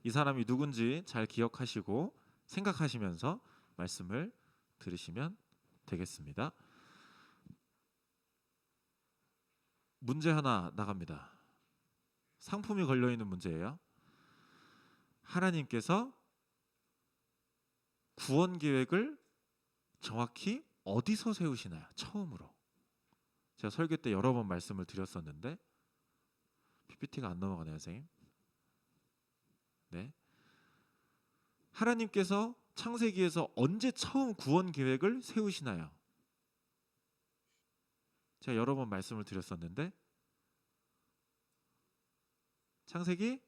이 사람이 누군지 잘 기억하시고 생각하시면서 말씀을 들으시면 되겠습니다. 문제 하나 나갑니다. 상품이 걸려있는 문제예요. 하나님께서 구원 계획을 정확히 어디서 세우시나요? 처음으로. 제가 설교 때 여러 번 말씀을 드렸었는데 PPT가 안 넘어가네요, 선생님. 네. 하나님께서 창세기에서 언제 처음 구원 계획을 세우시나요? 제가 여러 번 말씀을 드렸었는데 창세기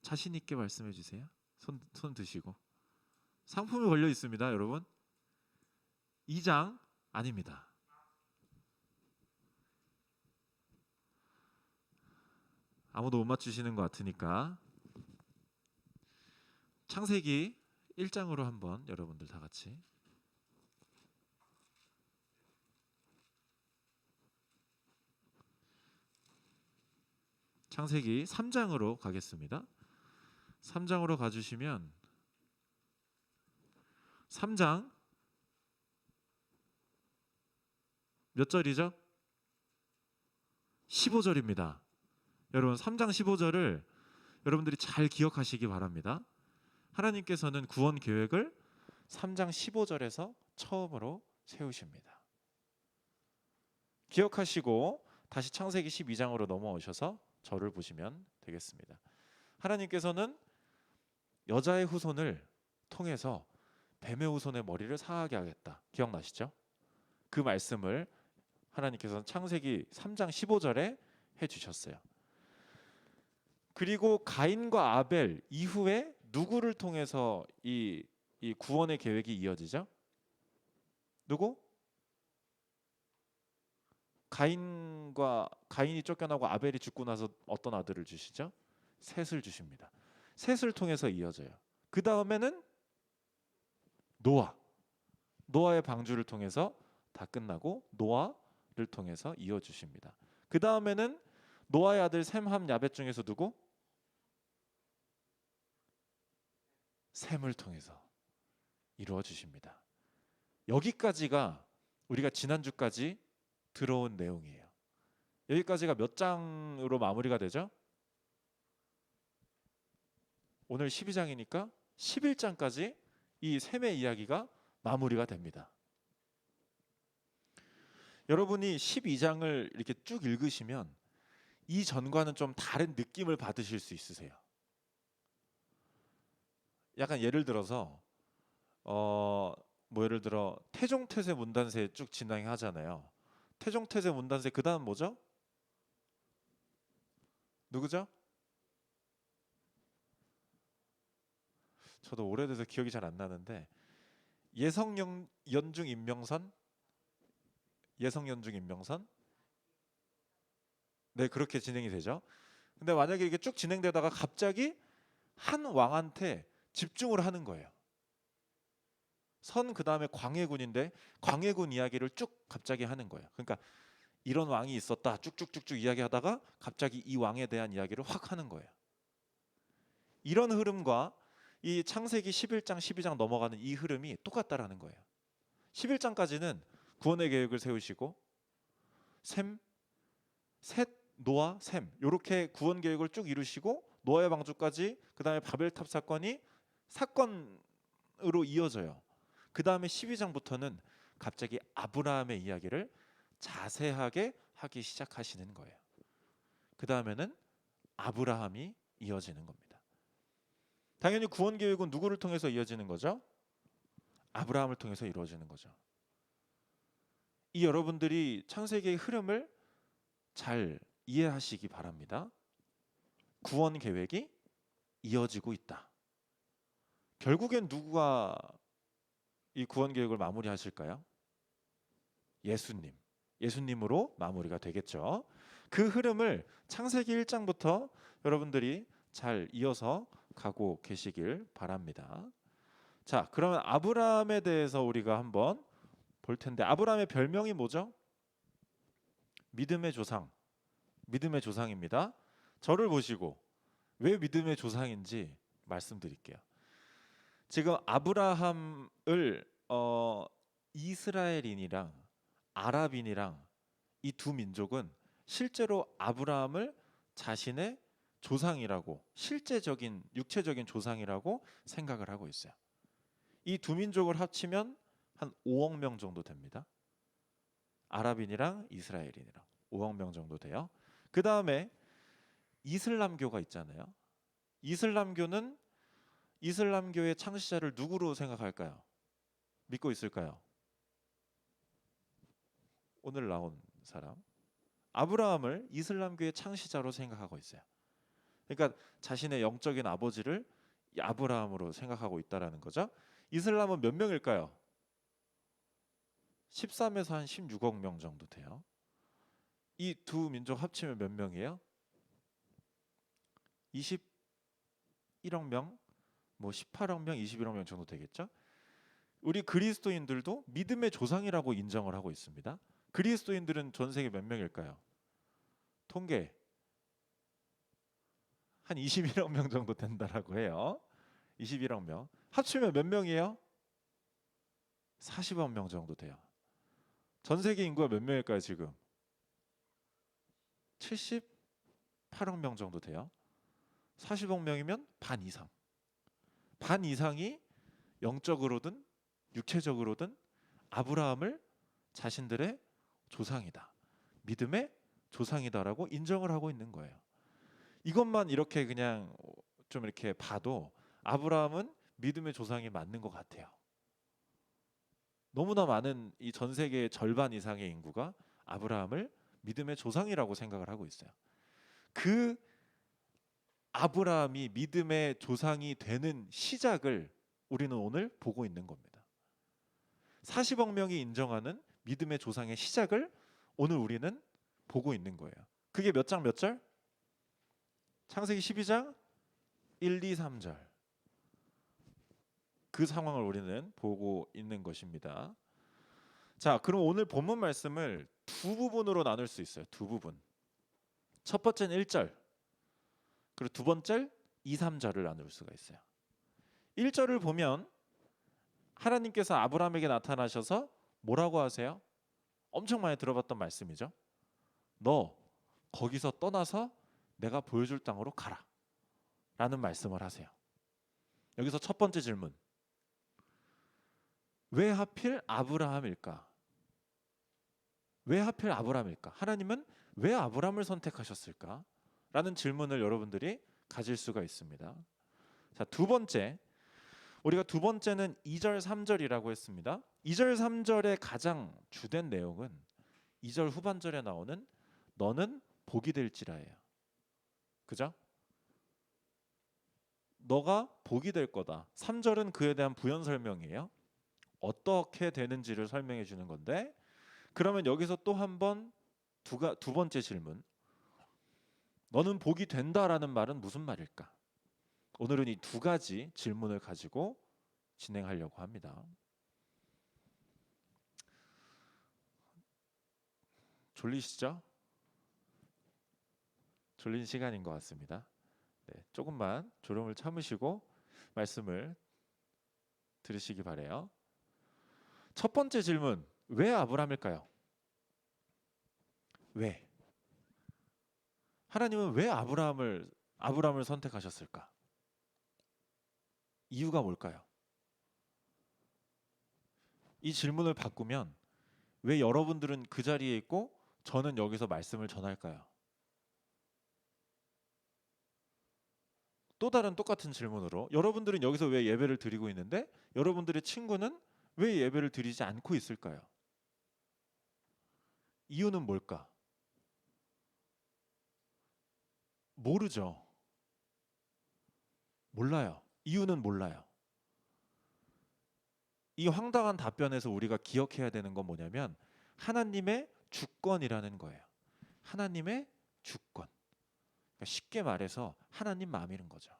자신 있게 말씀해 주세요. 손 드시고. 상품이 걸려 있습니다, 여러분. 2장 아닙니다. 아무도 못 맞추시는 것 같으니까 창세기 1장으로 한번 여러분들 다 같이. 창세기 3장으로 가겠습니다. 3장으로 가주시면 3장 몇 절이죠? 15절입니다. 여러분 3장 15절을 여러분들이 잘 기억하시기 바랍니다. 하나님께서는 구원 계획을 3장 15절에서 처음으로 세우십니다. 기억하시고 다시 창세기 12장으로 넘어오셔서 저를 보시면 되겠습니다. 하나님께서는 여자의 후손을 통해서 뱀의 후손의 머리를 상하게 하겠다. 기억나시죠? 그 말씀을 하나님께서는 창세기 3장 15절에 해주셨어요. 그리고 가인과 아벨 이후에 누구를 통해서 이 구원의 계획이 이어지죠? 누구? 가인이 쫓겨나고 아벨이 죽고 나서 어떤 아들을 주시죠? 셋을 주십니다. 셋을 통해서 이어져요. 그 다음에는 노아의 방주를 통해서 다 끝나고 노아를 통해서 이어주십니다. 그 다음에는 노아의 아들 셈, 함, 야벳 중에서 누구? 셈을 통해서 이루어 주십니다. 여기까지가 우리가 지난주까지 들어온 내용이에요. 여기까지가 몇 장으로 마무리가 되죠? 오늘 12장이니까 11장까지 이 셈의 이야기가 마무리가 됩니다. 여러분이 12장을 이렇게 쭉 읽으시면 이 전과는 좀 다른 느낌을 받으실 수 있으세요. 약간 예를 들어서 예를 들어 태종태세 문단세 쭉 진행하잖아요. 태종태세 문단세 그 다음 뭐죠? 누구죠? 저도 오래돼서 기억이 잘 안 나는데 예성연중 임명선? 예성연중 임명선? 네, 그렇게 진행이 되죠. 근데 만약에 이게 쭉 진행되다가 갑자기 한 왕한테 집중을 하는 거예요. 선 그 다음에 광해군인데 광해군 이야기를 쭉 갑자기 하는 거예요. 그러니까 이런 왕이 있었다 쭉쭉쭉쭉 이야기하다가 갑자기 이 왕에 대한 이야기를 확 하는 거예요. 이런 흐름과 이 창세기 11장 12장 넘어가는 이 흐름이 똑같다라는 거예요. 11장까지는 구원의 계획을 세우시고 셈, 셋, 노아, 셈 이렇게 구원 계획을 쭉 이루시고 노아의 방주까지 그 다음에 바벨탑 사건이 사건으로 이어져요. 그 다음에 12장부터는 갑자기 아브라함의 이야기를 자세하게 하기 시작하시는 거예요. 그 다음에는 아브라함이 이어지는 겁니다. 당연히 구원 계획은 누구를 통해서 이어지는 거죠? 아브라함을 통해서 이루어지는 거죠. 이 여러분들이 창세기의 흐름을 잘 이해하시기 바랍니다. 구원 계획이 이어지고 있다. 결국엔 누구가 이 구원 계획을 마무리하실까요? 예수님으로 마무리가 되겠죠. 그 흐름을 창세기 1장부터 여러분들이 잘 이어서 가고 계시길 바랍니다. 자, 그러면 아브라함에 대해서 우리가 한번 볼 텐데 아브라함의 별명이 뭐죠? 믿음의 조상입니다. 저를 보시고 왜 믿음의 조상인지 말씀드릴게요. 지금 아브라함을 이스라엘인이랑 아랍인이랑 이 두 민족은 실제로 아브라함을 자신의 조상이라고, 실제적인 육체적인 조상이라고 생각을 하고 있어요. 이 두 민족을 합치면 한 5억 명 정도 됩니다. 아랍인이랑 이스라엘인이랑 5억 명 정도 돼요. 그 다음에 이슬람교가 있잖아요. 이슬람교의 창시자를 누구로 생각할까요? 믿고 있을까요? 오늘 나온 사람 아브라함을 이슬람교의 창시자로 생각하고 있어요. 그러니까 자신의 영적인 아버지를 아브라함으로 생각하고 있다라는 거죠. 이슬람은 몇 명일까요? 13에서 한 16억 명 정도 돼요. 이 두 민족 합치면 몇 명이에요? 21억 명, 뭐 18억 명, 21억 명 정도 되겠죠? 우리 그리스도인들도 믿음의 조상이라고 인정을 하고 있습니다. 그리스도인들은 전 세계 몇 명일까요? 통계 한 21억 명 정도 된다라고 해요. 21억 명. 합치면 몇 명이에요? 40억 명 정도 돼요. 전 세계 인구가 몇 명일까요, 지금? 78억 명 정도 돼요. 40억 명이면 반 이상. 반 이상이 영적으로든 육체적으로든 아브라함을 자신들의 조상이다. 믿음의 조상이다라고 인정을 하고 있는 거예요. 이것만 이렇게 그냥 좀 이렇게 봐도 아브라함은 믿음의 조상이 맞는 것 같아요. 너무나 많은 이 전 세계의 절반 이상의 인구가 아브라함을 믿음의 조상이라고 생각을 하고 있어요. 그 아브라함이 믿음의 조상이 되는 시작을 우리는 오늘 보고 있는 겁니다. 40억 명이 인정하는 믿음의 조상의 시작을 오늘 우리는 보고 있는 거예요. 그게 몇 장 몇 절? 창세기 12장 1, 2, 3절. 그 상황을 우리는 보고 있는 것입니다. 자, 그럼 오늘 본문 말씀을 두 부분으로 나눌 수 있어요. 두 부분. 첫 번째는 1절, 그리고 두 번째 2, 3절을 나눌 수가 있어요. 1절을 보면 하나님께서 아브라함에게 나타나셔서 뭐라고 하세요? 엄청 많이 들어봤던 말씀이죠. 너 거기서 떠나서 내가 보여줄 땅으로 가라 라는 말씀을 하세요. 여기서 첫 번째 질문, 왜 하필 아브라함일까? 왜 하필 아브라함일까? 하나님은 왜 아브라함을 선택하셨을까? 라는 질문을 여러분들이 가질 수가 있습니다. 자, 두 번째, 우리가 두 번째는 2절 3절이라고 했습니다. 2절 3절의 가장 주된 내용은 2절 후반절에 나오는 너는 복이 될지라예요. 그죠? 너가 복이 될 거다. 3절은 그에 대한 부연 설명이에요. 어떻게 되는지를 설명해 주는 건데, 그러면 여기서 또 한 번 두 번째 질문, 너는 복이 된다라는 말은 무슨 말일까? 오늘은 이 두 가지 질문을 가지고 진행하려고 합니다. 졸리시죠? 졸린 시간인 것 같습니다. 네, 조금만 졸음을 참으시고 말씀을 들으시기 바래요. 첫 번째 질문, 왜 아브라함일까요? 왜? 하나님은 왜 아브라함을 선택하셨을까? 이유가 뭘까요? 이 질문을 바꾸면 왜 여러분들은 그 자리에 있고 저는 여기서 말씀을 전할까요? 또 다른 똑같은 질문으로, 여러분들은 여기서 왜 예배를 드리고 있는데 여러분들의 친구는 왜 예배를 드리지 않고 있을까요? 이유는 뭘까? 모르죠. 몰라요. 이유는 몰라요. 이 황당한 답변에서 우리가 기억해야 되는 건 뭐냐면 하나님의 주권이라는 거예요. 하나님의 주권. 그러니까 쉽게 말해서 하나님 마음이는 거죠.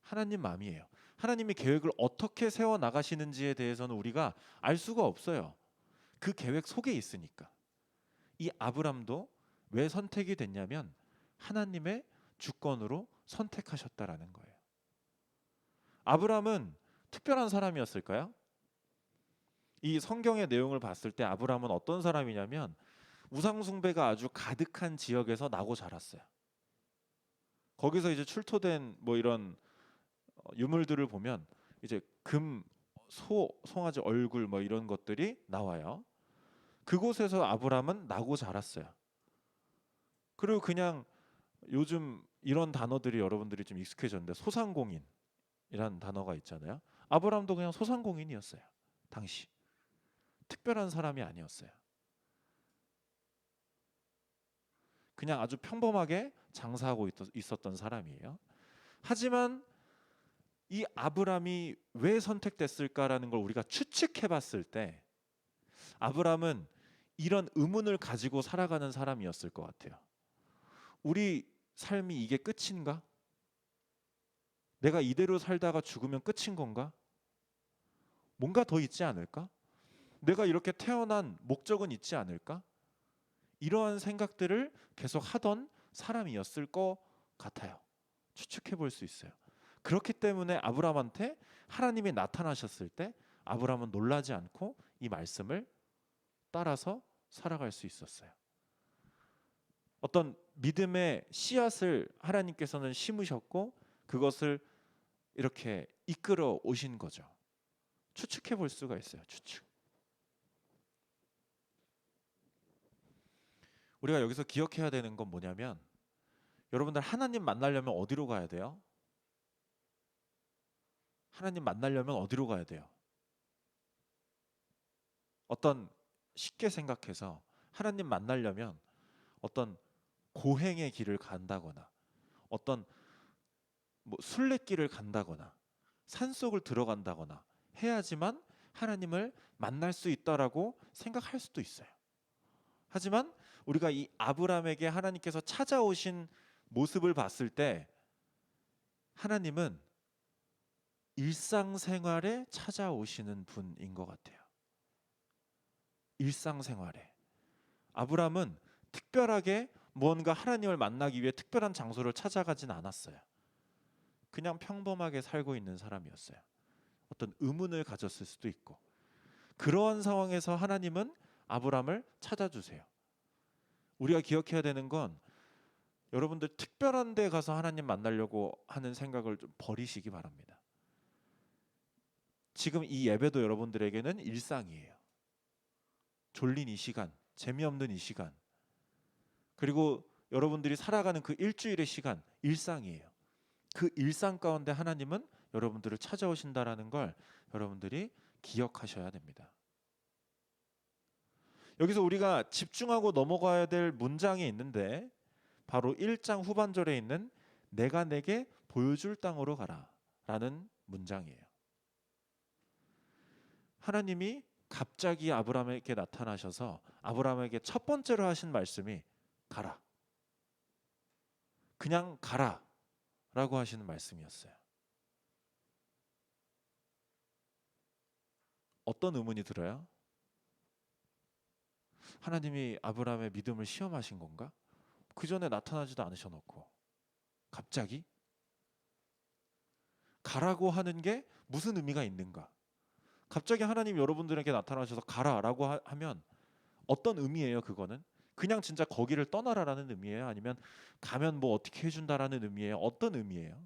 하나님 마음이에요. 하나님의 계획을 어떻게 세워 나가시는지에 대해서는 우리가 알 수가 없어요. 그 계획 속에 있으니까. 이 아브람도 왜 선택이 됐냐면 하나님의 주권으로 선택하셨다라는 거예요. 아브람은 특별한 사람이었을까요? 이 성경의 내용을 봤을 때 아브람은 어떤 사람이냐면 우상 숭배가 아주 가득한 지역에서 나고 자랐어요. 거기서 이제 출토된 뭐 이런 유물들을 보면 이제 금, 송아지 얼굴 뭐 이런 것들이 나와요. 그곳에서 아브람은 나고 자랐어요. 그리고 그냥 요즘 이런 단어들이 여러분들이 좀 익숙해졌는데 소상공인이라는 단어가 있잖아요. 아브람도 그냥 소상공인이었어요. 당시 특별한 사람이 아니었어요. 그냥 아주 평범하게 장사하고 있었던 사람이에요. 하지만 이 아브람이 왜 선택됐을까라는 걸 우리가 추측해 봤을 때 아브람은 이런 의문을 가지고 살아가는 사람이었을 것 같아요. 우리 삶이 이게 끝인가? 내가 이대로 살다가 죽으면 끝인 건가? 뭔가 더 있지 않을까? 내가 이렇게 태어난 목적은 있지 않을까? 이러한 생각들을 계속 하던 사람이었을 것 같아요. 추측해 볼 수 있어요. 그렇기 때문에 아브람한테 하나님이 나타나셨을 때 아브람은 놀라지 않고 이 말씀을 따라서 살아갈 수 있었어요. 어떤 믿음의 씨앗을 하나님께서는 심으셨고 그것을 이렇게 이끌어 오신 거죠. 추측해 볼 수가 있어요. 추측. 우리가 여기서 기억해야 되는 건 뭐냐면 여러분들 하나님 만나려면 어디로 가야 돼요? 하나님 만나려면 어디로 가야 돼요? 어떤 쉽게 생각해서 하나님 만나려면 어떤 고행의 길을 간다거나 어떤 뭐 순례길을 간다거나 산속을 들어간다거나 해야지만 하나님을 만날 수 있다라고 생각할 수도 있어요. 하지만 우리가 이 아브람에게 하나님께서 찾아오신 모습을 봤을 때 하나님은 일상생활에 찾아오시는 분인 것 같아요. 일상생활에. 아브람은 특별하게 무언가 하나님을 만나기 위해 특별한 장소를 찾아가진 않았어요. 그냥 평범하게 살고 있는 사람이었어요. 어떤 의문을 가졌을 수도 있고 그러한 상황에서 하나님은 아브람을 찾아주세요. 우리가 기억해야 되는 건 여러분들 특별한 데 가서 하나님 만나려고 하는 생각을 좀 버리시기 바랍니다. 지금 이 예배도 여러분들에게는 일상이에요. 졸린 이 시간, 재미없는 이 시간, 그리고 여러분들이 살아가는 그 일주일의 시간, 일상이에요. 그 일상 가운데 하나님은 여러분들을 찾아오신다라는 걸 여러분들이 기억하셔야 됩니다. 여기서 우리가 집중하고 넘어가야 될 문장이 있는데 바로 1장 후반절에 있는 내가 내게 보여줄 땅으로 가라 라는 문장이에요. 하나님이 갑자기 아브라함에게 나타나셔서 아브라함에게 첫 번째로 하신 말씀이 가라. 그냥 가라 라고 하시는 말씀이었어요. 어떤 의문이 들어요? 하나님이 아브라함의 믿음을 시험하신 건가? 그 전에 나타나지도 않으셔놓고 갑자기 가라고 하는 게 무슨 의미가 있는가? 갑자기 하나님 여러분들에게 나타나셔서 가라라고 하면 어떤 의미예요? 그거는 그냥 진짜 거기를 떠나라라는 의미예요? 아니면 가면 뭐 어떻게 해준다라는 의미예요? 어떤 의미예요?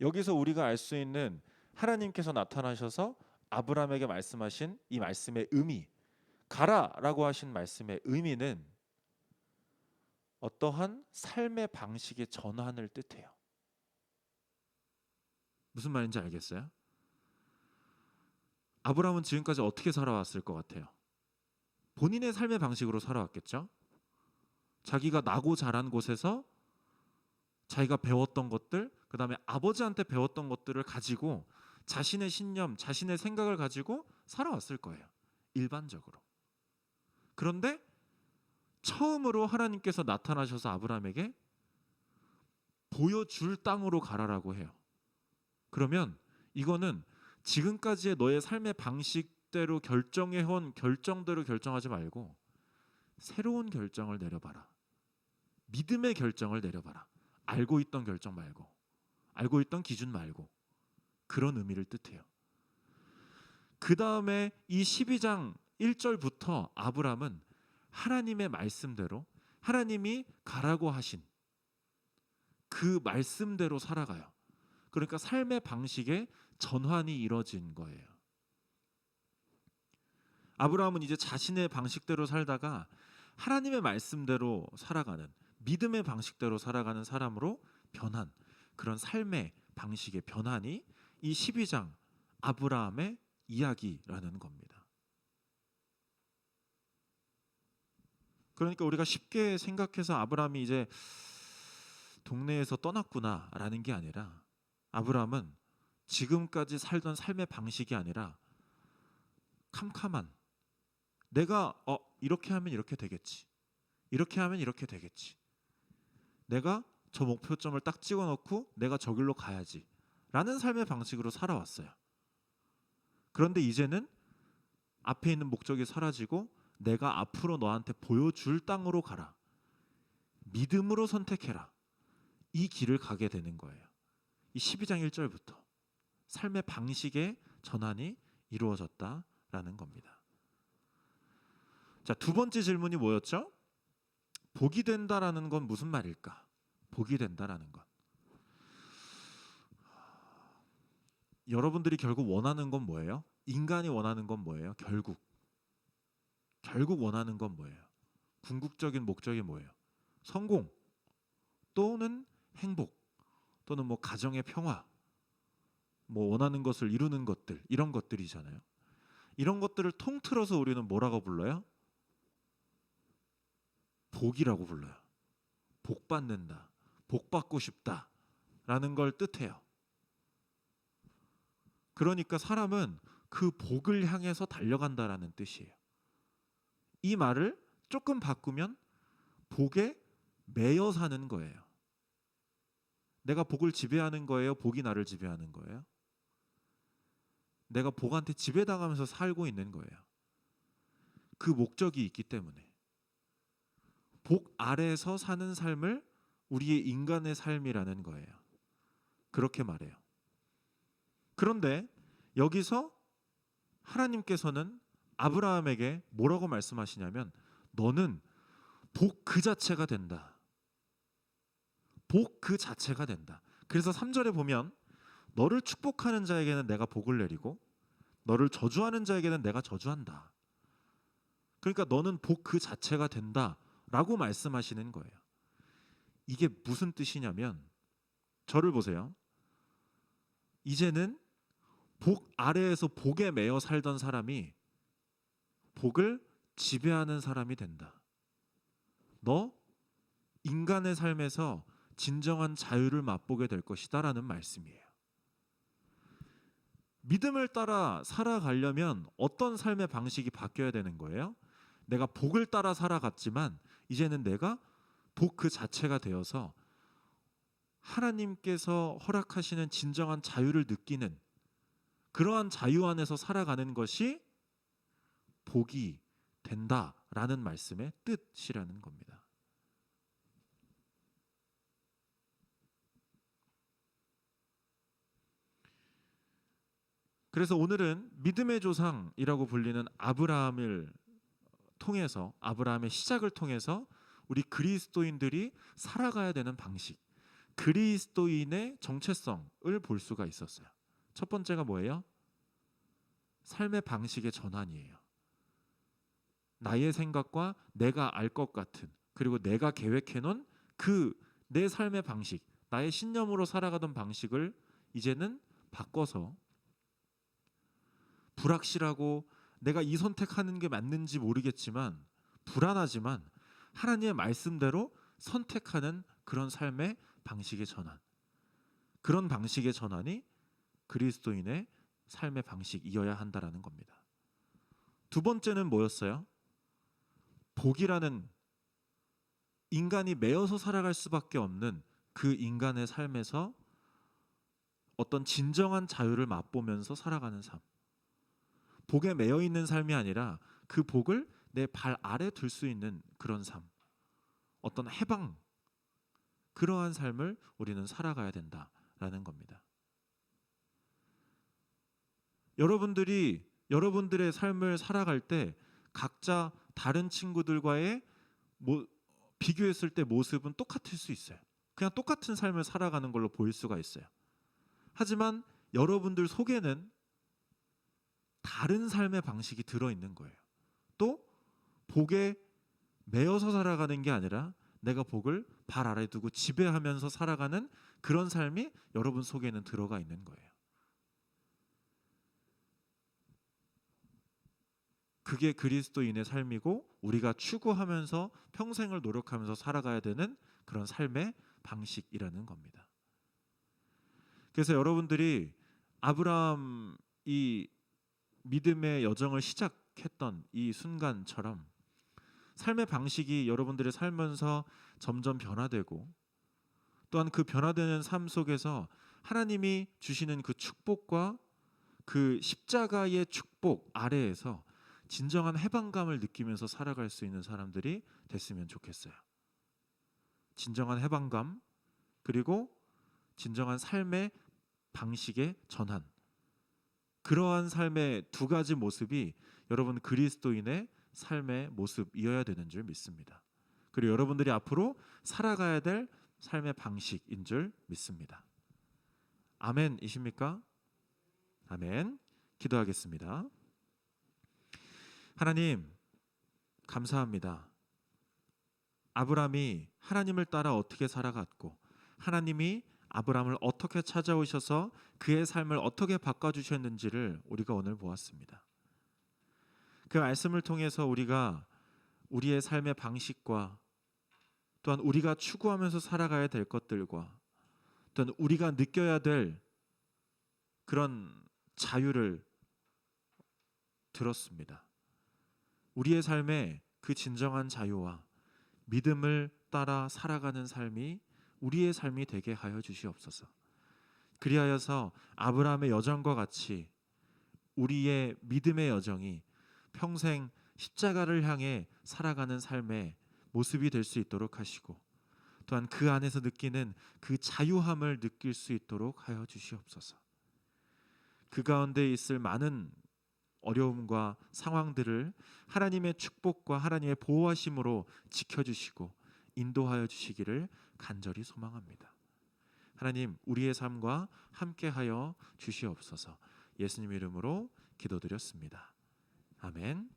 여기서 우리가 알 수 있는 하나님께서 나타나셔서 아브라함에게 말씀하신 이 말씀의 의미, 가라라고 하신 말씀의 의미는 어떠한 삶의 방식의 전환을 뜻해요. 무슨 말인지 알겠어요? 아브라함은 지금까지 어떻게 살아왔을 것 같아요? 본인의 삶의 방식으로 살아왔겠죠? 자기가 나고 자란 곳에서 자기가 배웠던 것들, 그 다음에 아버지한테 배웠던 것들을 가지고 자신의 신념, 자신의 생각을 가지고 살아왔을 거예요. 일반적으로. 그런데 처음으로 하나님께서 나타나셔서 아브라함에게 보여줄 땅으로 가라라고 해요. 그러면 이거는 지금까지의 너의 삶의 방식대로 결정해온 결정대로 결정하지 말고 새로운 결정을 내려봐라. 믿음의 결정을 내려봐라. 알고 있던 결정 말고, 알고 있던 기준 말고, 그런 의미를 뜻해요. 그 다음에 이 12장 1절부터 아브람은 하나님의 말씀대로, 하나님이 가라고 하신 그 말씀대로 살아가요. 그러니까 삶의 방식에 전환이 이뤄진 거예요. 아브라함은 이제 자신의 방식대로 살다가 하나님의 말씀대로 살아가는, 믿음의 방식대로 살아가는 사람으로 변한, 그런 삶의 방식의 변환이 이 12장 아브라함의 이야기라는 겁니다. 그러니까 우리가 쉽게 생각해서 아브라함이 이제 동네에서 떠났구나라는 게 아니라, 아브라함은 지금까지 살던 삶의 방식이 아니라 캄캄한, 내가 이렇게 하면 이렇게 되겠지, 이렇게 하면 이렇게 되겠지, 내가 저 목표점을 딱 찍어놓고 내가 저길로 가야지 라는 삶의 방식으로 살아왔어요. 그런데 이제는 앞에 있는 목적이 사라지고 내가 앞으로 너한테 보여줄 땅으로 가라, 믿음으로 선택해라, 이 길을 가게 되는 거예요. 이 12장 1절부터 삶의 방식의 전환이 이루어졌다라는 겁니다. 자, 두 번째 질문이 뭐였죠? 복이 된다라는 건 무슨 말일까? 복이 된다라는 건, 여러분들이 결국 원하는 건 뭐예요? 인간이 원하는 건 뭐예요? 결국 원하는 건 뭐예요? 궁극적인 목적이 뭐예요? 성공 또는 행복 또는 뭐 가정의 평화, 뭐 원하는 것을 이루는 것들, 이런 것들이잖아요. 이런 것들을 통틀어서 우리는 뭐라고 불러요? 복이라고 불러요. 복 받는다, 복 받고 싶다 라는 걸 뜻해요. 그러니까 사람은 그 복을 향해서 달려간다라는 뜻이에요. 이 말을 조금 바꾸면 복에 매여 사는 거예요. 내가 복을 지배하는 거예요? 복이 나를 지배하는 거예요? 내가 복한테 지배당하면서 살고 있는 거예요. 그 목적이 있기 때문에. 복 아래에서 사는 삶을 우리의 인간의 삶이라는 거예요. 그렇게 말해요. 그런데 여기서 하나님께서는 아브라함에게 뭐라고 말씀하시냐면, 너는 복 그 자체가 된다. 복 그 자체가 된다. 그래서 3절에 보면 너를 축복하는 자에게는 내가 복을 내리고 너를 저주하는 자에게는 내가 저주한다. 그러니까 너는 복 그 자체가 된다 라고 말씀하시는 거예요. 이게 무슨 뜻이냐면, 저를 보세요. 이제는 복 아래에서 복에 매여 살던 사람이 복을 지배하는 사람이 된다. 너 인간의 삶에서 진정한 자유를 맛보게 될 것이다 라는 말씀이에요. 믿음을 따라 살아가려면 어떤 삶의 방식이 바뀌어야 되는 거예요? 내가 복을 따라 살아갔지만 이제는 내가 복 그 자체가 되어서 하나님께서 허락하시는 진정한 자유를 느끼는, 그러한 자유 안에서 살아가는 것이 복이 된다라는 말씀의 뜻이라는 겁니다. 그래서 오늘은 믿음의 조상이라고 불리는 아브라함을 통해서, 아브라함의 시작을 통해서 우리 그리스도인들이 살아가야 되는 방식, 그리스도인의 정체성을 볼 수가 있었어요. 첫 번째가 뭐예요? 삶의 방식의 전환이에요. 나의 생각과 내가 알 것 같은, 그리고 내가 계획해놓은 그 내 삶의 방식, 나의 신념으로 살아가던 방식을 이제는 바꿔서, 불확실하고 내가 이 선택하는 게 맞는지 모르겠지만 불안하지만 하나님의 말씀대로 선택하는 그런 삶의 방식의 전환, 그런 방식의 전환이 그리스도인의 삶의 방식이어야 한다라는 겁니다. 두 번째는 뭐였어요? 복이라는, 인간이 매여서 살아갈 수밖에 없는 그 인간의 삶에서 어떤 진정한 자유를 맛보면서 살아가는 삶, 복에 매여 있는 삶이 아니라 그 복을 내 발 아래 둘 수 있는 그런 삶, 어떤 해방, 그러한 삶을 우리는 살아가야 된다라는 겁니다. 여러분들의 삶을 살아갈 때 각자 다른 친구들과의 비교했을 때 모습은 똑같을 수 있어요. 그냥 똑같은 삶을 살아가는 걸로 보일 수가 있어요. 하지만 여러분들 속에는 다른 삶의 방식이 들어있는 거예요. 또 복에 매여서 살아가는 게 아니라 내가 복을 발 아래 두고 지배하면서 살아가는 그런 삶이 여러분 속에는 들어가 있는 거예요. 그게 그리스도인의 삶이고 우리가 추구하면서 평생을 노력하면서 살아가야 되는 그런 삶의 방식이라는 겁니다. 그래서 여러분들이 아브라함이 믿음의 여정을 시작했던 이 순간처럼 삶의 방식이 여러분들의 살면서 점점 변화되고 또한 그 변화되는 삶 속에서 하나님이 주시는 그 축복과 그 십자가의 축복 아래에서 진정한 해방감을 느끼면서 살아갈 수 있는 사람들이 됐으면 좋겠어요. 진정한 해방감 그리고 진정한 삶의 방식의 전환, 그러한 삶의 두 가지 모습이 여러분 그리스도인의 삶의 모습이어야 되는 줄 믿습니다. 그리고 여러분들이 앞으로 살아가야 될 삶의 방식인 줄 믿습니다. 아멘이십니까? 아멘. 기도하겠습니다. 하나님 감사합니다. 아브라함이 하나님을 따라 어떻게 살아갔고 하나님이 아브라함을 어떻게 찾아오셔서 그의 삶을 어떻게 바꿔주셨는지를 우리가 오늘 보았습니다. 그 말씀을 통해서 우리가 우리의 삶의 방식과 또한 우리가 추구하면서 살아가야 될 것들과 또한 우리가 느껴야 될 그런 자유를 들었습니다. 우리의 삶에 그 진정한 자유와 믿음을 따라 살아가는 삶이 우리의 삶이 되게 하여 주시옵소서. 그리하여서 아브라함의 여정과 같이 우리의 믿음의 여정이 평생 십자가를 향해 살아가는 삶의 모습이 될 수 있도록 하시고 또한 그 안에서 느끼는 그 자유함을 느낄 수 있도록 하여 주시옵소서. 그 가운데 있을 많은 어려움과 상황들을 하나님의 축복과 하나님의 보호하심으로 지켜주시고 인도하여 주시기를 간절히 소망합니다. 하나님 우리의 삶과 함께하여 주시옵소서. 예수님 이름으로 기도드렸습니다. 아멘.